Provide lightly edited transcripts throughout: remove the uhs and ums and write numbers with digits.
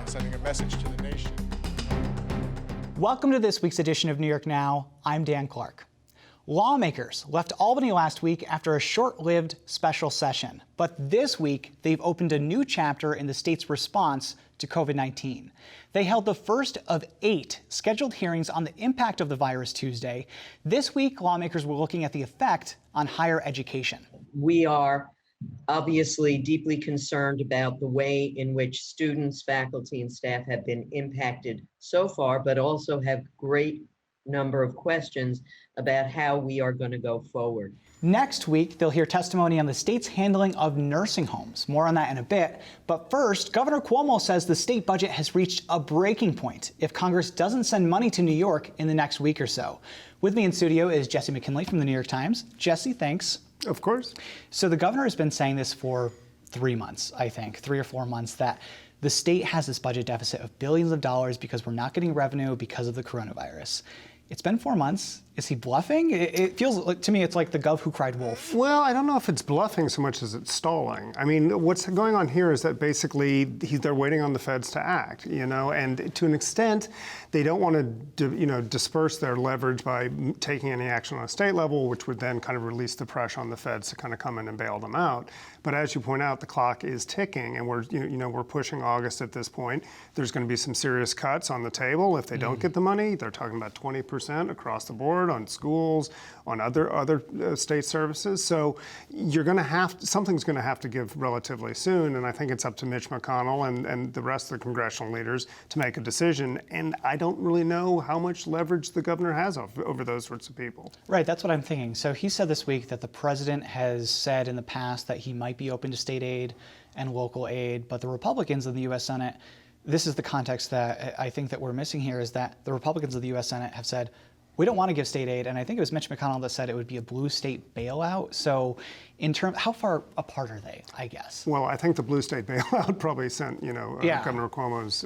sending a message to the nation. Welcome to this week's edition of New York Now. I'm Dan Clark. Lawmakers left Albany last week after a short-lived special session. But this week, they've opened a new chapter in the state's response to COVID-19. They held the first of 8 scheduled hearings on the impact of the virus Tuesday. This week, lawmakers were looking at the effect on higher education. We are obviously deeply concerned about the way in which students, faculty, and staff have been impacted so far, but also have great number of questions about how we are going to go forward. Next week, they'll hear testimony on the state's handling of nursing homes. More on that in a bit. But first, Governor Cuomo says the state budget has reached a breaking point if Congress doesn't send money to New York in the next week or so. With me in studio is Jesse McKinley from the New York Times. Jesse, thanks. Of course. So the governor has been saying this for 3 months, I think, 3 or 4 months, that the state has this budget deficit of billions of dollars because we're not getting revenue because of the coronavirus. It's been 4 months. Is he bluffing? It feels like, to me, it's like the Gov who cried wolf. Well, I don't know if it's bluffing so much as it's stalling. I mean, what's going on here is that basically they're waiting on the feds to act, and to an extent, they don't want to, disperse their leverage by taking any action on a state level, which would then kind of release the pressure on the feds to kind of come in and bail them out. But as you point out, the clock is ticking, and we're pushing August at this point. There's going to be some serious cuts on the table if they don't get the money. They're talking about 20% across the board on schools, on other state services. So you're going to something's going to have to give relatively soon, and I think it's up to Mitch McConnell and the rest of the congressional leaders to make a decision. And I don't really know how much leverage the governor has over those sorts of people. Right, that's what I'm thinking. So he said this week that the president has said in the past that he might be open to state aid and local aid, but the Republicans in the U.S. Senate, this is the context that I think that we're missing here, is that the Republicans of the U.S. Senate have said, we don't want to give state aid, and I think it was Mitch McConnell that said it would be a blue state bailout. So how far apart are they, I guess? Well, I think the blue state bailout probably sent, Governor Cuomo's,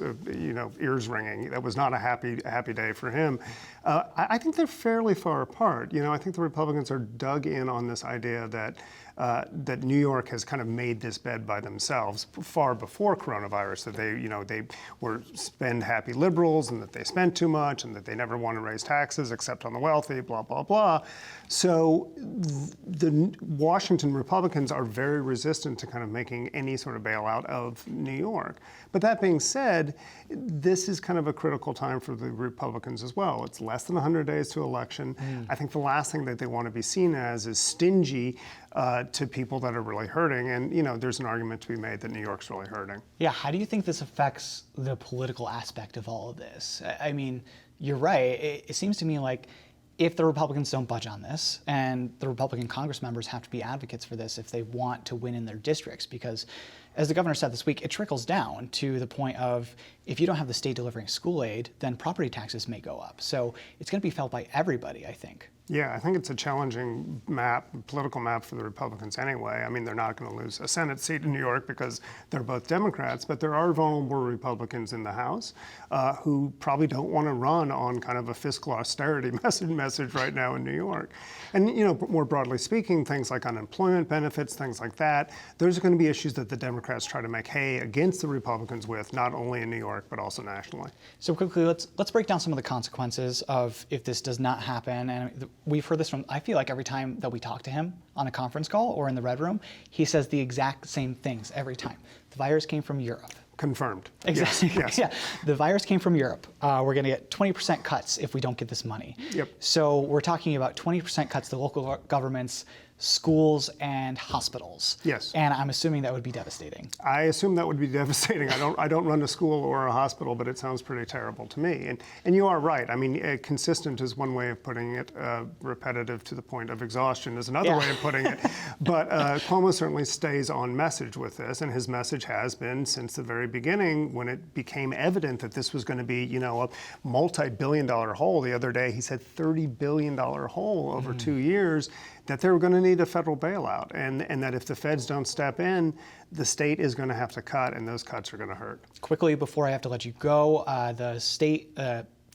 ears ringing. That was not a happy day for him. I think they're fairly far apart. I think the Republicans are dug in on this idea that New York has kind of made this bed by themselves far before coronavirus, that they were spend-happy liberals and that they spent too much and that they never want to raise taxes except on the wealthy, blah, blah, blah. So the Washington Republicans are very resistant to kind of making any sort of bailout of New York. But that being said, this is kind of a critical time for the Republicans as well. It's less than 100 days to election. I think the last thing that they want to be seen as is stingy to people that are really hurting. And, there's an argument to be made that New York's really hurting. Yeah, how do you think this affects the political aspect of all of this? I mean, you're right. It seems to me like if the Republicans don't budge on this, and the Republican Congress members have to be advocates for this if they want to win in their districts, because as the governor said this week, it trickles down to the point of if you don't have the state delivering school aid, then property taxes may go up. So it's going to be felt by everybody, I think. Yeah, I think it's a challenging political map for the Republicans anyway. I mean, they're not going to lose a Senate seat in New York because they're both Democrats, but there are vulnerable Republicans in the House who probably don't want to run on kind of a fiscal austerity message right now in New York. And, more broadly speaking, things like unemployment benefits, things like that, those are going to be issues that the Democrats try to make hay against the Republicans with, not only in New York, but also nationally. So quickly, let's break down some of the consequences of if this does not happen. And we've heard this from, I feel like every time that we talk to him on a conference call or in the Red Room, he says the exact same things every time. The virus came from Europe. Confirmed. Exactly. Yes. Yeah. The virus came from Europe. We're going to get 20% cuts if we don't get this money. Yep. So we're talking about 20% cuts to local governments, schools, and hospitals. Yes. And I'm assuming that would be devastating. I assume that would be devastating. I don't run a school or a hospital, but it sounds pretty terrible to me. And you are right. I mean, consistent is one way of putting it. Repetitive to the point of exhaustion is another way of putting it. But Cuomo certainly stays on message with this, and his message has been since the very beginning when it became evident that this was going to be, a multi-billion-dollar hole. The other day he said $30 billion hole over 2 years, that they were going to need a federal bailout, and that if the feds don't step in, the state is going to have to cut, and those cuts are going to hurt. Quickly, before I have to let you go, the state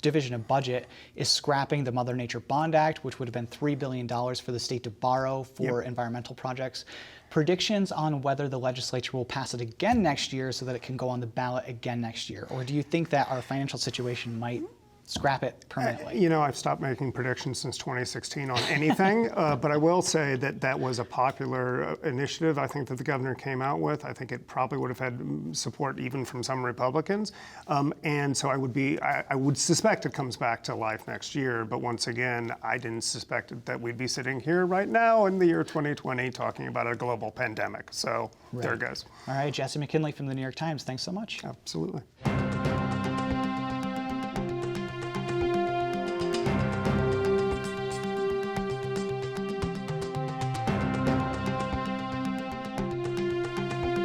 Division of Budget is scrapping the Mother Nature Bond Act, which would have been $3 billion for the state to borrow for environmental projects. Predictions on whether the legislature will pass it again next year so that it can go on the ballot again next year? Or do you think that our financial situation might scrap it permanently? You know, I've stopped making predictions since 2016 on anything, but I will say that that was a popular initiative I think that the governor came out with. I think it probably would have had support even from some Republicans. And so I would suspect it comes back to life next year. But once again, I didn't suspect that we'd be sitting here right now in the year 2020 talking about a global pandemic. So there it goes. All right, Jesse McKinley from the New York Times. Thanks so much. Absolutely.